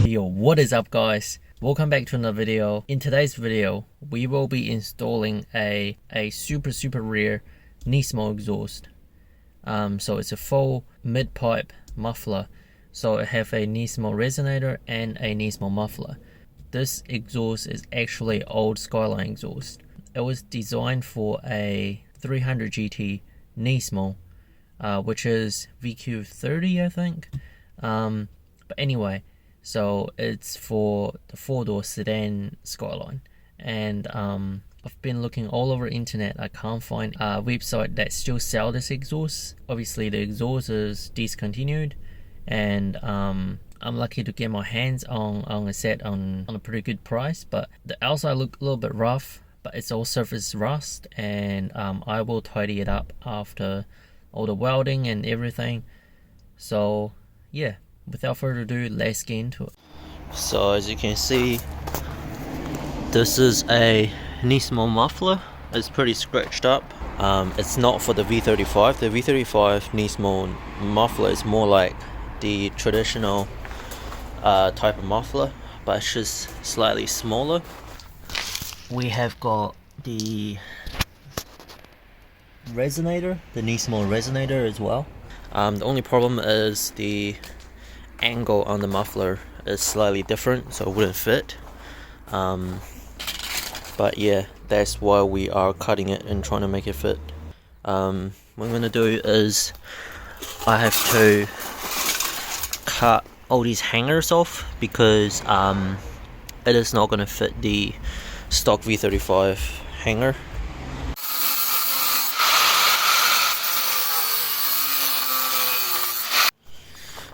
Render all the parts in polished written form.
Yo, what is up guys? Welcome back to another video. In today's video, we will be installing a super rare Nismo exhaust. So it's a full mid-pipe muffler. So it have a Nismo resonator and a Nismo muffler. This exhaust is actually old Skyline exhaust. It was designed for a 300 GT Nismo, which is VQ30 I think. But anyway, so it's for the 4-door sedan Skyline, and I've been looking all over the internet. I can't find a website that still sell this exhaust. Obviously the exhaust is discontinued, and I'm lucky to get my hands on a set on a pretty good price. But the outside look a little bit rough, but it's all surface rust, and I will tidy it up after all the welding and everything. So yeah, without further ado, let's get into it. So as you can see, this is a Nismo muffler. It's pretty scratched up. It's not for the V35. The V35 Nismo muffler is more like the traditional type of muffler, but it's just slightly smaller. We have got the resonator, the Nismo resonator as well. The only problem is the angle on the muffler is slightly different, so it wouldn't fit. But yeah, that's why we are cutting it and trying to make it fit. What I'm gonna do is I have to cut all these hangers off because it is not gonna fit the stock V35 hanger.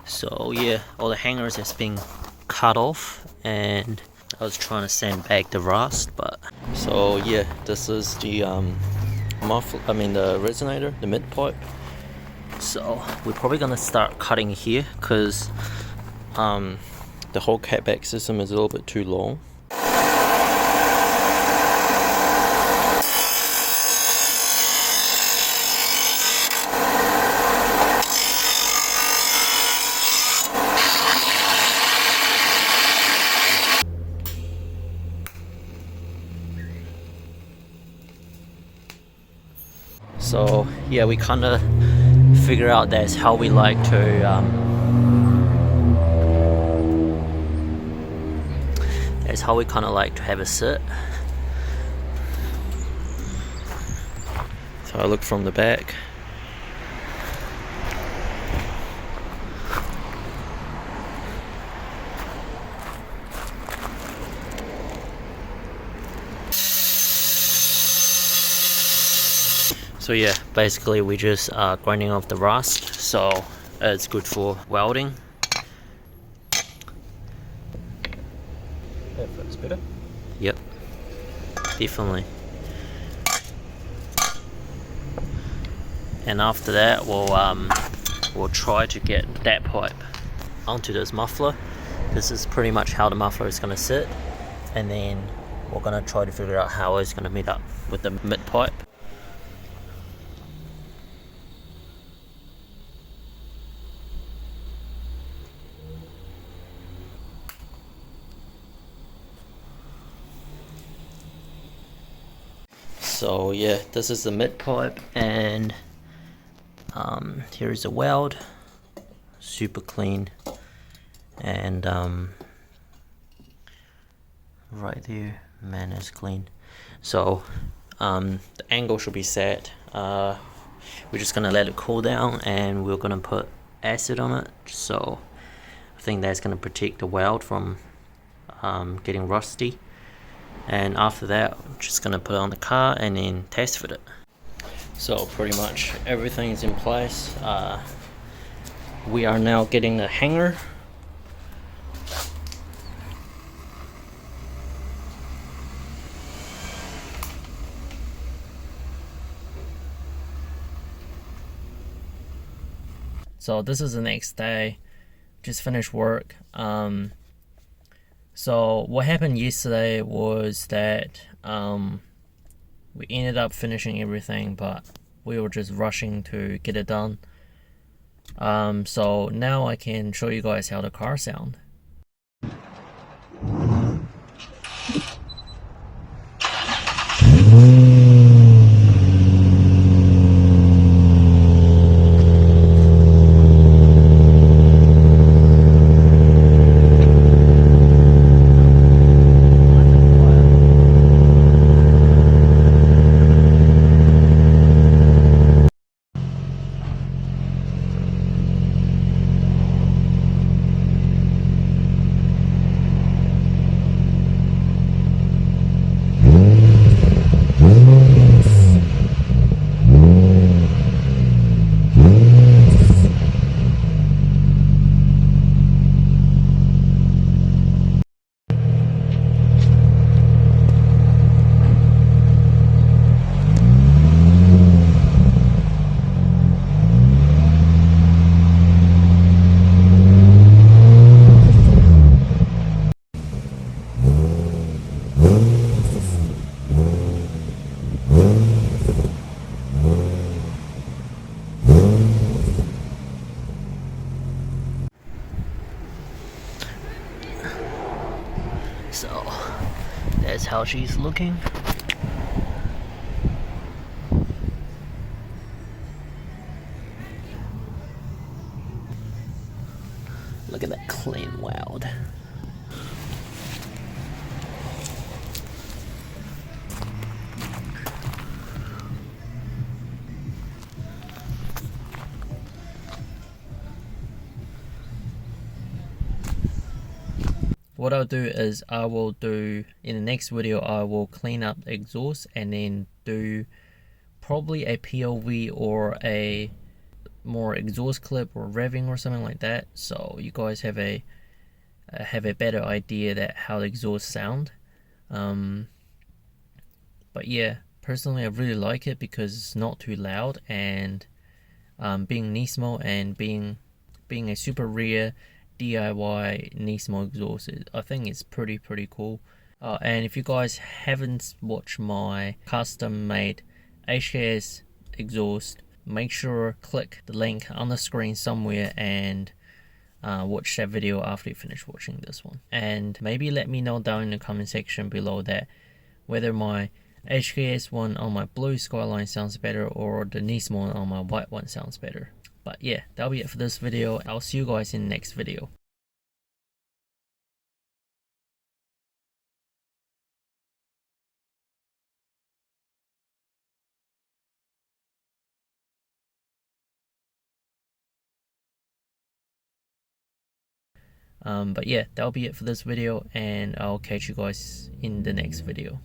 So yeah, all the hangers has been cut off, and I was trying to sand back the rust. But so yeah, this is the the resonator, the mid pipe. So we're probably gonna start cutting here because the whole catback system is a little bit too long. So yeah, we kind of figure out that's how we like to have it sit. So I look from the back. So yeah, basically we just grinding off the rust, so it's good for welding. That fits better. Yep, definitely. And after that, we'll try to get that pipe onto this muffler. This is pretty much how the muffler is going to sit, and then we're going to try to figure out how it's going to meet up with the mid pipe. So yeah, this is the mid pipe, and here is the weld, super clean, and right there, man, is clean. So the angle should be set. We're just gonna let it cool down, and we're gonna put acid on it. So I think that's gonna protect the weld from getting rusty. And after that, I'm just gonna put it on the car and then test fit it. So pretty much everything is in place. We are now getting the hanger. So this is the next day, just finished work. So what happened yesterday was that we ended up finishing everything, but we were just rushing to get it done. So now I can show you guys how the car sound. So that's how she's looking. Look at that clean weld. What I'll do is I will do, in the next video, I will clean up the exhaust and then do probably a PLV or a more exhaust clip or revving or something like that, so you guys have a better idea that how the exhaust sound. But yeah, personally I really like it because it's not too loud, and being Nismo and being a super rare DIY Nismo exhaust, I think it's pretty cool. And if you guys haven't watched my custom made HKS exhaust, make sure click the link on the screen somewhere and watch that video after you finish watching this one. And maybe let me know down in the comment section below that whether my HKS one on my blue Skyline sounds better or the Nismo one on my white one sounds better. But yeah, that'll be it for this video. I'll see you guys in the next video. But yeah, that'll be it for this video, and I'll catch you guys in the next video.